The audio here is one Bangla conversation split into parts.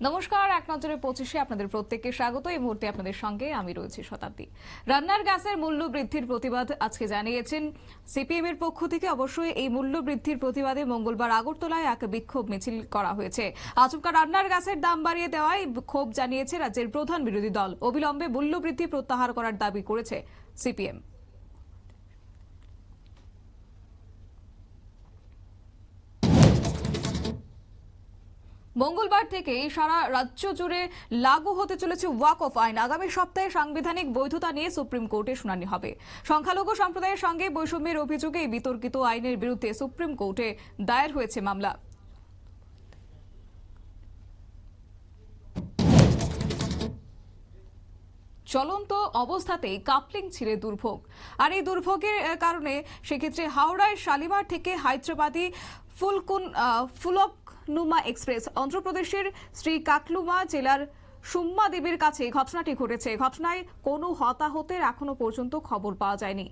নমস্কার, এক নজরে 25-এ আপনাদের প্রত্যেককে স্বাগত। এই মুহূর্তে আপনাদের সঙ্গে আমি রয়েছি শতাব্দী। রান্নার গ্যাসের মূল্য বৃদ্ধির প্রতিবাদ আজকে জানিয়েছেন সিপিএম এর পক্ষ থেকে। অবশ্যই এই মূল্য বৃদ্ধির প্রতিবাদে মঙ্গলবার আগরতলায় এক বিক্ষোভ মিছিল করা হয়েছে। আচমকা রান্নার গ্যাসের দাম বাড়িয়ে দেওয়ায় ক্ষোভ জানিয়েছে রাজ্যের প্রধান বিরোধী দল। অবিলম্বে মূল্য বৃদ্ধি প্রত্যাহার করার দাবি করেছে সিপিএম। মঙ্গলবার থেকে সারা রাজ্য জুড়ে লাগু হতে চলেছে ওয়াকফ আইন। আগামী সপ্তাহে সাংবিধানিক বৈধতা নিয়ে সুপ্রিম কোর্টে শুনানি হবে। সংখ্যালঘু সম্প্রদায়ের সঙ্গে বৈষম্যের অভিযোগে এই বিতর্কিত আইনের বিরুদ্ধে সুপ্রিম কোর্টে দায়ের হয়েছে মামলা। চলন্ত অবস্থাতেই কাপলিং ছিঁড়ে দুর্ভোগ। আর এই দুর্ভোগের কারণে সেক্ষেত্রে হাওড়ায় শালিমার থেকে হায়দ্রাবাদী ফুলকনুমা এক্সপ্রেস অন্ধ্রপ্রদেশের শ্রীকাকলুমা জেলার সুম্মা দেবীর কাছে ঘটনাটি ঘটেছে। ঘটনায় কোনো হতাহতের এখনো পর্যন্ত খবর পাওয়া যায়নি।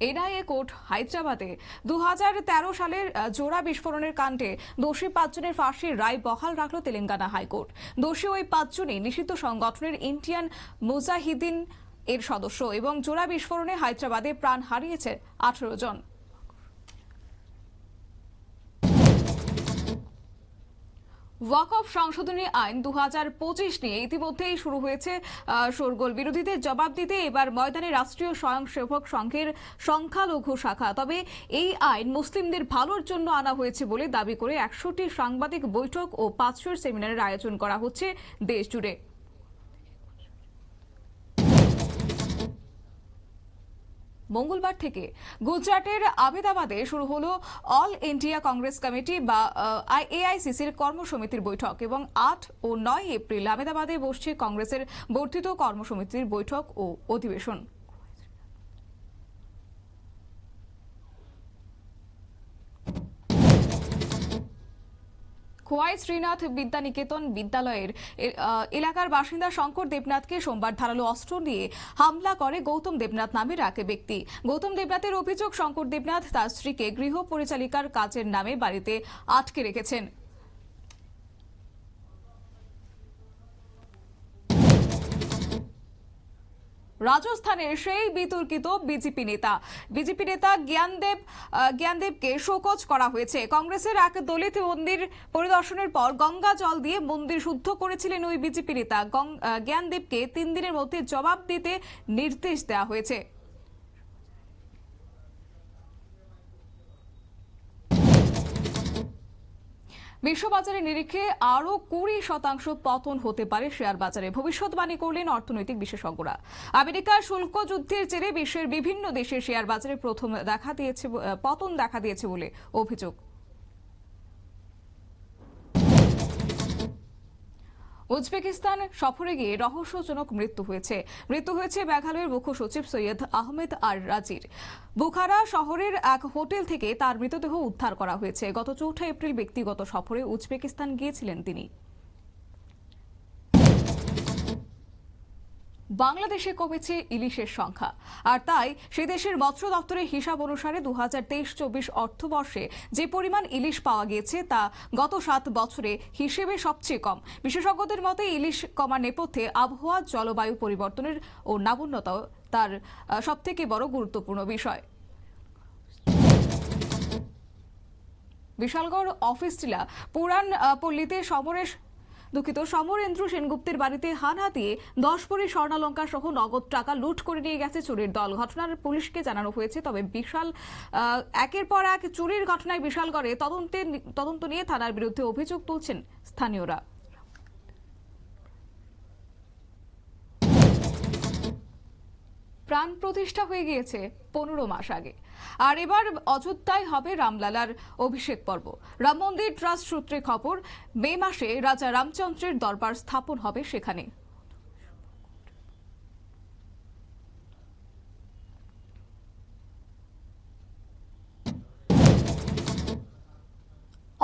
এনআইএ কোর্ট হায়দ্রাবাদে 2013 সালের জোড়া বিস্ফোরণের কাণ্ডে দোষী 5 জনের ফাঁসির রায় বহাল রাখল তেলেঙ্গানা হাইকোর্ট। দোষী ওই 5 জনই নিষিদ্ধ সংগঠনের ইন্ডিয়ান মুজাহিদিন এর সদস্য এবং জোড়া বিস্ফোরণে হায়দ্রাবাদে প্রাণ হারিয়েছে 18 জন। ওয়াকফ সংশোধনী আইন 2025 নিয়ে ইতিমধ্যেই শুরু হয়েছে শোরগোল। বিরোধীদের জবাব দিতে এবার ময়দানে রাষ্ট্রীয় স্বয়ংসেবক সংঘের সংখ্যালঘু শাখা। তবে এই আইন মুসলিমদের ভালোর জন্য আনা হয়েছে বলে দাবি করে 100টি সাংবাদিক বৈঠক ও 500 সেমিনারের আয়োজন করা হচ্ছে দেশ জুড়ে। মঙ্গলবার থেকে গুজরাটের আহমেদাবাদে শুরু হলো অল ইন্ডিয়া কংগ্রেস কমিটি বা এআইসিসির কর্মসমিতির বৈঠক এবং 8 ও 9 এপ্রিল আহমেদাবাদে বসছে কংগ্রেসের বর্ধিত কর্মসমিতির বৈঠক ও অধিবেশন। খোয়াই শ্রীনাথ বিদ্যানিকেতন বিদ্যালয়ের এলাকার বাসিন্দা শঙ্কর দেবনাথকে সোমবার ধারালো অস্ত্র দিয়ে হামলা করে গৌতম দেবনাথ নামের এক ব্যক্তি। গৌতম দেবনাথের অভিযোগ, শঙ্কর দেবনাথ তার স্ত্রীকে গৃহ পরিচালিকার কাজের নামে বাড়িতে আটকে রেখেছেন। রাজস্থানের সেই বিতর্কিত বিজেপি নেতা জ্ঞানদেবকে শোকজ করা হয়েছে। কংগ্রেসের এক দলিত মন্দির পরিদর্শনের পর গঙ্গা জল দিয়ে মন্দির শুদ্ধ করেছিলেন ওই বিজেপি নেতা। জ্ঞানদেবকে 3 দিনের মধ্যে জবাব দিতে নির্দেশ দেওয়া হয়েছে। বিশ্ববাজারের নিরিখে আরো 20% পতন হতে পারে শেয়ার বাজারে, ভবিষ্যৎবাণী করলেন অর্থনৈতিক বিশেষজ্ঞরা। আমেরিকার শুল্ক যুদ্ধের জেরে বিশ্বের বিভিন্ন দেশের শেয়ার বাজারে পতন দেখা দিয়েছে বলে অভিযোগ। উজবেকিস্তান সফরে গিয়ে রহস্যজনক মৃত্যু হয়েছে মেঘালয়ের মুখ্য সচিব সৈয়দ আহমেদ আর রাজির। বুখারা শহরের এক হোটেল থেকে তার মৃতদেহ উদ্ধার করা হয়েছে। গত 4 এপ্রিল ব্যক্তিগত সফরে উজবেকিস্তান গিয়েছিলেন তিনি। বাংলাদেশে কমেছে ইলিশের সংখ্যা, আর তাই সে দেশের মৎস্য দপ্তরের হিসাব অনুসারে 2023-24 অর্থবর্ষে যে পরিমাণ ইলিশ পাওয়া গিয়েছে তা গত 7 বছরে হিসেবে সবচেয়ে কম। বিশেষজ্ঞদের মতে ইলিশ কমার নেপথ্যে আবহাওয়া, জলবায়ু পরিবর্তনের ও নাবন্যতাও তার সবথেকে বড় গুরুত্বপূর্ণ বিষয়। বিশালগড় অফিস টিলা পুরান পল্লীতে সমরেন্দ্র সেনগুপ্তের বাড়িতে হানা দিয়ে 10 ভরি স্বর্ণালঙ্কার সহ নগদ টাকা লুট করে নিয়ে গেছে চুরির দল। ঘটনার পুলিশকে জানানো হয়েছে। তবে একের পর এক চুরির ঘটনায় বিশালগড়ে তদন্ত নিয়ে থানার বিরুদ্ধে অভিযোগ তুলছেন স্থানীয়রা। প্রাণ প্রতিষ্ঠা হয়ে গিয়েছে 15 মাস আগে, আর এবার অযোধ্যায় হবে রামলালার অভিষেক পর্ব। রাম মন্দির ট্রাস্ট সূত্রে খবর, মে মাসে রাজা রামচন্দ্রের দরবার স্থাপন হবে সেখানে।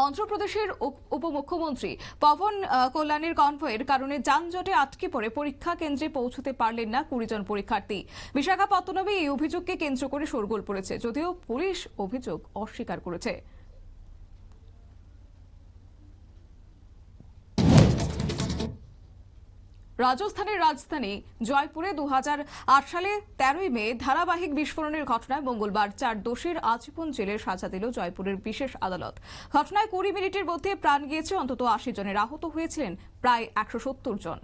অন্ধ্রপ্রদেশের উপমুখ্যমন্ত্রী পবন কল্যাণের কনভয়ের কারণে যানজটে আটকে পড়ে পরীক্ষা কেন্দ্রে পৌঁছতে পারলেন না 20 জন পরীক্ষার্থী। বিশাখাপত্তনমে এই অভিযোগকে কেন্দ্র করে শোরগোল পড়েছে, যদিও পুলিশ অভিযোগ অস্বীকার করেছে। রাজস্থানের রাজধানী জয়পুরে 2008 সালে 13ই মে ধারাবাহিক বিস্ফোরণের ঘটনায় মঙ্গলবার 4 দোষীর আজীবন জেলের সাজা দিল জয়পুরের বিশেষ আদালত। ঘটনায় 20 মিনিটের মধ্যে প্রাণ গিয়েছে অন্তত 80 জনের, আহত হয়েছিলেন প্রায় 170 জন।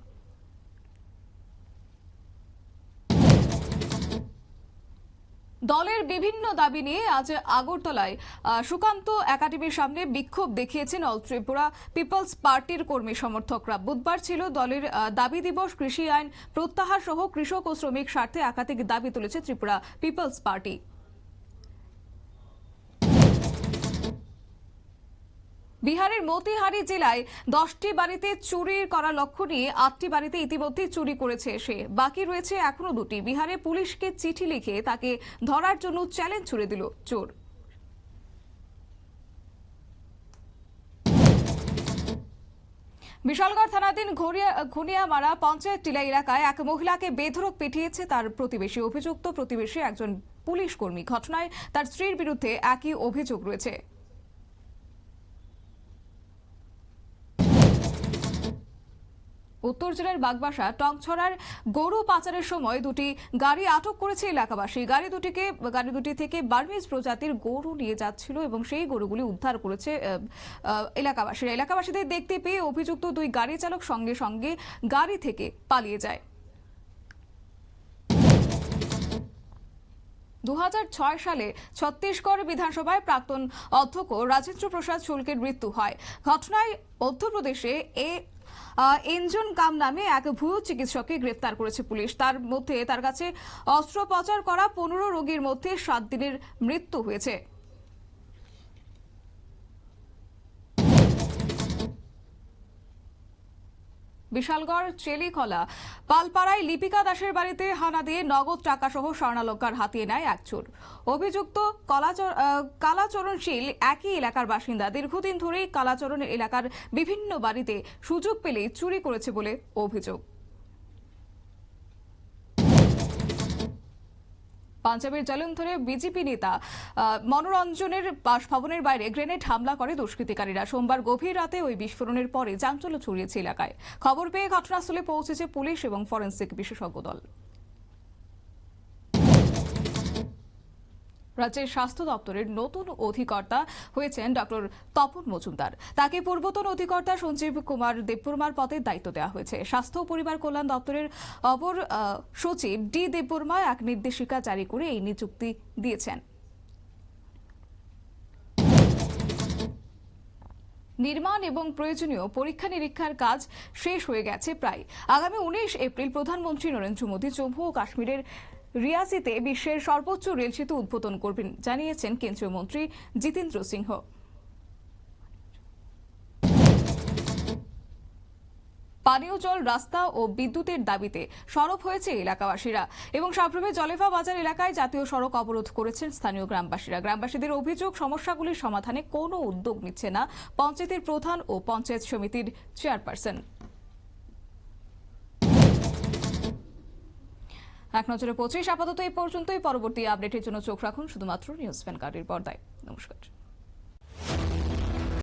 দলের বিভিন্ন দাবি নিয়ে আজ আগরতলায় সুকান্ত একাডেমির সামনে বিক্ষোভ দেখিয়েছেন অল ত্রিপুরা পিপলস পার্টির কর্মী সমর্থকরা। বুধবার ছিল দলের দাবি দিবস। কৃষি আইন প্রত্যাহার সহ কৃষক ও শ্রমিক স্বার্থে একাধিক দাবি তুলেছে ত্রিপুরা পিপলস পার্টি। বিহারের মতিহারি জেলায় 10টি বাড়িতে চুরি করার লক্ষ্য নিয়ে 8টি বাড়িতে ইতিমধ্যে চুরি করেছে সে, বাকি রয়েছে এখনো 2টি। বিহারে পুলিশকে চিঠি লিখে তাকে ধরার জন্য চ্যালেঞ্জ ছুড়ে দিল চোর। বিশালগড় থানাধীন ঘনিয়ামারা পঞ্চায়েত টিলা এলাকায় এক মহিলাকে বেধড়ক পিটিয়েছে তার প্রতিবেশী। অভিযুক্ত প্রতিবেশী একজন পুলিশ কর্মী। ঘটনায় তার স্ত্রীর বিরুদ্ধে একই অভিযোগ রয়েছে। উত্তর জেলার বাগবাসা টংছড়ার গরু পাচারের সময় 2টি গাড়ি আটক করেছে এলাকাবাসী। গাড়ি দুটি থেকে বার্মিজ প্রজাতির গরু নিয়ে যাচ্ছিল এবং সেই গরুগুলি উদ্ধার করেছে এলাকাবাসীরা। এলাকাবাসীদের দেখতে পেয়ে অভিযুক্ত 2 গাড়ি চালক সঙ্গে সঙ্গে গাড়ি থেকে পালিয়ে যায়। 2006 সালে ছত্তিশগড় বিধানসভায় প্রাক্তন অধ্যক্ষ রাজেন্দ্র প্রসাদ শুল্কের মৃত্যু হয়। ঘটনায় মধ্যপ্রদেশে এনজন কাম নামে এক ভুয়ো চিকিৎসককে গ্রেফতার করেছে পুলিশ। তার কাছে অস্ত্রোপচার করা 15 রোগীর মধ্যে 7 দিনের মৃত্যু হয়েছে। বিশালগড় চেলিকলা পালপাড়ায় লিপিকা দাসের বাড়িতে হানা দিয়ে নগদ টাকা সহ স্বর্ণালঙ্কার হাতিয়ে নেয় এক চোর। অভিযুক্ত কালাচরণশীল একই এলাকার বাসিন্দা। দীর্ঘদিন ধরেই কালাচরণের এলাকার বিভিন্ন বাড়িতে সুযোগ পেলেই চুরি করেছে বলে অভিযোগ। পাঞ্জাবের জলন্ধরে বিজেপি নেতা মনোরঞ্জনের বাসভবনের বাইরে গ্রেনেড হামলা করে দুষ্কৃতিকারীরা। সোমবার গভীর রাতে ওই বিস্ফোরণের পরে চাঞ্চল্য ছড়িয়েছে এলাকায়। খবর পেয়ে ঘটনাস্থলে পৌঁছেছে পুলিশ এবং ফরেনসিক বিশেষজ্ঞ দল। রাজ্যের স্বাস্থ্য দপ্তরের নতুন অধিকর্তা হয়েছেন ডক্টর তপন মজুমদার। তাকে পূর্বতন অধিকর্তা সঞ্জীব কুমার দেববর্মার পদে দায়িত্ব দেওয়া হয়েছে। স্বাস্থ্য ও পরিবার কল্যাণ দপ্তরের অপর সচিব ডি দেববর্মা এক নির্দেশিকা জারি করে এই নিযুক্তি দিয়েছেন। নির্মাণ এবং প্রয়োজনীয় পরীক্ষা নিরীক্ষার কাজ শেষ হয়ে গেছে প্রায়। আগামী 19 এপ্রিল প্রধানমন্ত্রী নরেন্দ্র মোদী জম্মু ও কাশ্মীরের রিয়াসিতে বিশ্বের সর্বোচ্চ রেল সেতু উদ্বোধন করবেন, জানিয়েছেন কেন্দ্রীয় মন্ত্রী জিতেন্দ্র সিংহ। পানীয় জল, রাস্তা ও বিদ্যুতের দাবিতে সরব হয়েছে এলাকাবাসীরা এবং সাবরুমে জলেভা বাজার এলাকায় জাতীয় সড়ক অবরোধ করেছেন স্থানীয় গ্রামবাসীরা। গ্রামবাসীদের অভিযোগ, সমস্যাগুলির সমাধানে কোনো উদ্যোগ নিচ্ছে না পঞ্চায়েতের প্রধান ও পঞ্চায়েত সমিতির চেয়ারপারসন। এক নজরে 25 আপাতত এই পর্যন্তই। পরবর্তী আপডেটের জন্য চোখ রাখুন শুধুমাত্র নিউজ ভ্যানগার্ডের পর্দায়। নমস্কার।